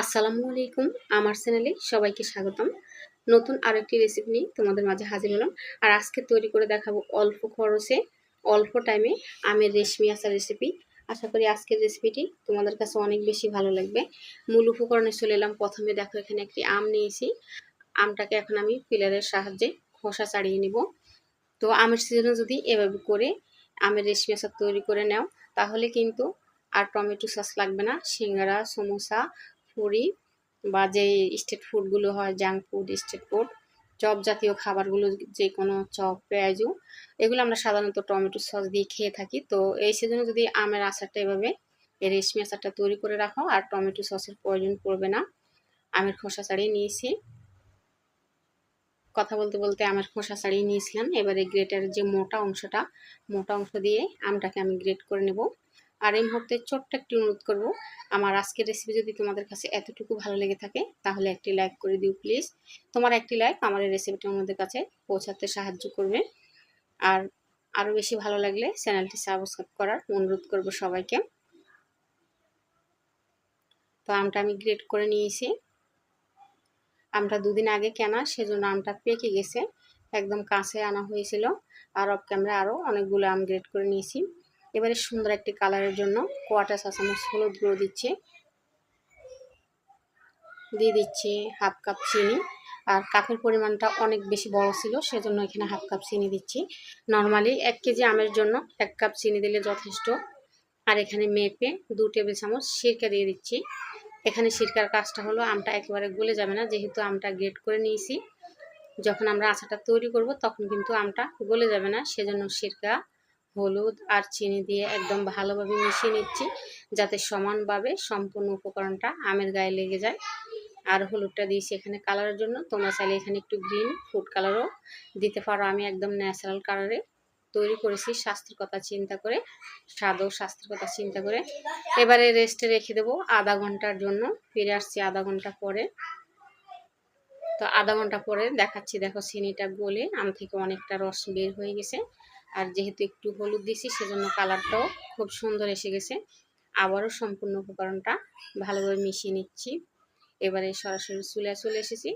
আসসালামু আলাইকুম। আমার চ্যানেলে সবাইকে স্বাগতম। নতুন আরেকটি রেসিপি নিয়ে তোমাদের মাঝে হাজির হলাম। আর আজকে তৈরি করে দেখাবো অল্প খরচে, অল্প টাইমে আমের রেশমি আচার রেসিপি। আশা করি আজকের রেসিপিটি তোমাদের কাছে অনেক বেশি ভালো লাগবে। মূল উপকরণে চলে এলাম। প্রথমে দেখো এখানে একটি আম নিয়েছি। আমটাকে এখন আমি পিলারের সাহায্যে খোসা ছাড়িয়ে নিব। তো আমের সিজনে যদি এভাবে করে আমের রেশমি আচার তৈরি করে নাও, তাহলে কিন্তু আর টমেটো সস লাগবে না। সিঙ্গারা, সমোসা, পুরি বা যে স্ট্রিট ফুডগুলো হয়, junk food, street food, chop জাতীয় খাবারগুলো, যে কোনো চপ, পেঁয়াজু, এগুলো আমরা সাধারণত টমেটো সস দিয়ে খেয়ে থাকি। তো এই সিজনে যদি আমের আচারটা এভাবে এই রেশমি আচারটা তৈরি করে রাখো, আর টমেটো সসের প্রয়োজন পড়বে না। আমের খোসা ছাড়িয়ে নিয়েছি। কথা বলতে বলতে আমের খোসা ছাড়িয়ে নিয়েছিলাম। এবারে গ্রেটারের যে মোটা অংশ দিয়ে আমটাকে আমি গ্রেট করে নেব। আর এই মুহূর্তে ছোট্ট একটি অনুরোধ করব, আমার আজকের রেসিপি যদি তোমাদের কাছে এতটুকু ভালো লেগে থাকে, তাহলে একটি লাইক করে দিও প্লিজ। তোমার একটি লাইক আমার এই রেসিপিটা আমাদের কাছে পৌঁছাতে সাহায্য করবে। আর আরও বেশি ভালো লাগলে চ্যানেলটি সাবস্ক্রাইব করার অনুরোধ করব সবাইকে। তো আমটা আমি গ্রেট করে নিয়েছি। আমটা দুদিন আগে কেনা, সেজন্য আমটা পেকে গেছে, একদম কাছে আনা হয়েছিল। আর অফ ক্যামেরা আরও অনেকগুলো আম গ্রেট করে নিয়েছি। এবারে সুন্দর একটি কালারের জন্য কোয়াটার চা চামচ হলুদ গুঁড়ো দিয়ে দিচ্ছি হাফ কাপ চিনি। আর কাপের পরিমাণটা অনেক বেশি বড় ছিল, সেজন্য এখানে হাফ কাপ চিনি দিচ্ছি। নর্মালি 1 কেজি আমের জন্য 1 কাপ চিনি দিলে যথেষ্ট। আর এখানে মেপে 2 টেবিল চামচ সিরকা দিয়ে দিচ্ছি। এখানে সিরকার কাজটা হলো, আমটা একেবারে গলে যাবে না, যেহেতু আমটা গ্রেট করে নিয়েছি। যখন আমরা আচারটা তৈরি করব তখন কিন্তু আমটা গলে যাবে না, সেজন্য সিরকা, হলুদ আর চিনি দিয়ে একদম ভালোভাবে মিশিয়ে নিচ্ছি, যাতে সমানভাবে সম্পূর্ণ উপকরণটা আমের গায়ে লেগে যায়। আর হলুদটা দিয়েছি এখানে কালারের জন্য। তোমরা চাইলে এখানে একটু গ্রিন ফুড কালারও দিতে পারো। আমি একদম ন্যাচারাল কালারে তৈরি করেছি, স্বাস্থ্যের কথা চিন্তা করে, স্বাদ ও স্বাস্থ্যের কথা চিন্তা করে। এবারে রেস্টে রেখে দেবো আধা ঘন্টার জন্য। ফিরে আসছি আধা ঘন্টা পরে। তো আধা ঘন্টা পরে দেখাচ্ছি, দেখো চিনিটা গলে আম থেকে অনেকটা রস বের হয়ে গেছে। আর যেহেতু একটু হলুদ দিছি, সেজন্য কালারটাও খুব সুন্দর এসে গেছে। আবারও সম্পূর্ণ উপকরণটা ভালোভাবে মিশিয়ে নিচ্ছি। এবারে সরাসরি চুলায় চলে এসেছি।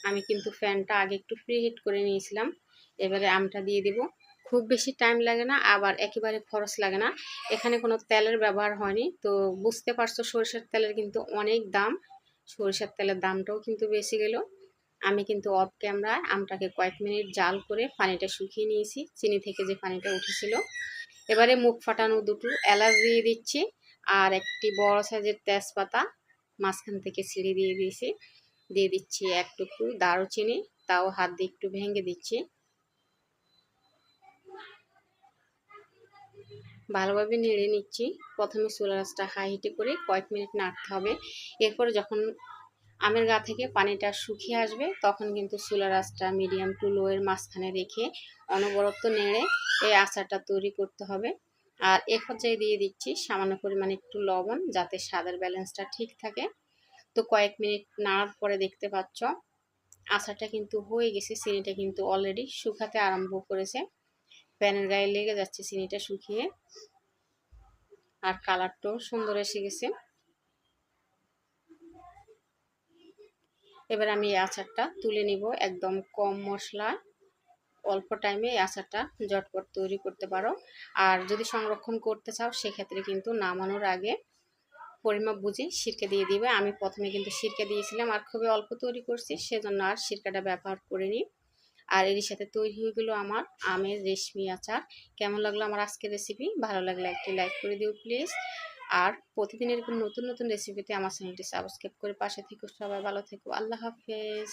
আমি কিন্তু ফ্যানটা আগে একটু প্রিহিট করে নিয়েছিলাম। এবারে আমটা দিয়ে দিব। খুব বেশি টাইম লাগে না, আবার একেবারে খরচ লাগে না। এখানে কোনো তেলের ব্যবহার হয়নি। তো বুঝতে পারছো সরিষার তেলের কিন্তু অনেক দাম। সরিষার তেলের দামটাও কিন্তু বেশি গেল। আমি কিন্তু অফ ক্যামেরায় আমটাকে কয়েক মিনিট জাল করে পানিটা শুকিয়ে নিয়েছি, চিনি থেকে যে পানিটা উঠেছিল। এবারে মুখ ফাটানো 2টো এলাচ দিয়ে দিচ্ছি। আর একটি বড় সাইজের তেজপাতা মাঝখান থেকে ছিঁড়ে দিয়ে দিচ্ছি 1 টুকরো দারুচিনি, তাও হাত দিয়ে একটু ভেঙে দিচ্ছি। ভালোভাবে নেড়ে নিচ্ছি। প্রথমে চুলার আঁচটা হাই হিটে করে কয়েক মিনিট নাড়তে হবে। এরপর যখন আমের গা থেকে পানিটা শুকিয়ে আসবে, তখন কিন্তু চুলার আঁচটা মিডিয়াম টু লো এর মাঝখানে রেখে অনবরত নেড়ে এই আচারটা তৈরি করতে হবে। আর এ পর্যায়ে দিয়ে দিচ্ছি সামান্য পরিমাণে একটু লবণ, যাতে স্বাদের ব্যালেন্সটা ঠিক থাকে। তো কয়েক মিনিট নাড়ার পরে দেখতে পাচ্ছ আচারটা কিন্তু হয়ে গেছে। চিনিটা কিন্তু অলরেডি শুকাতে আরম্ভ করেছে, প্যানের গায়ে লেগে যাচ্ছে চিনিটা শুকিয়ে। আর কালারটাও সুন্দর এসে গেছে। এবার আমি এই আচারটা তুলে নিব। একদম কম মশলা, অল্প টাইমে এই আচারটা ঝটপট তৈরি করতে পারো। আর যদি সংরক্ষণ করতে চাও, সেক্ষেত্রে কিন্তু নামানোর আগে পরিমাপ বুঝে সিরকা দিয়ে দিবে। আমি প্রথমে কিন্তু সিরকা দিয়েছিলাম, আর খুবই অল্প তৈরি করছি, সেজন্য আর সিরকাটা ব্যবহার করিনি। আর এর সাথে তৈরি হয়ে গেল আমার আমের রেশমি আচার। কেমন লাগলো আমার আজকের রেসিপি? ভালো লাগলে একটি লাইক করে দিও প্লিজ। আর প্রতিদিন এরকম নতুন নতুন রেসিপিতে আমার চ্যানেলটি সাবস্ক্রাইব করে পাশে থেকো। সবাই ভালো থেকো। আল্লাহ হাফেজ।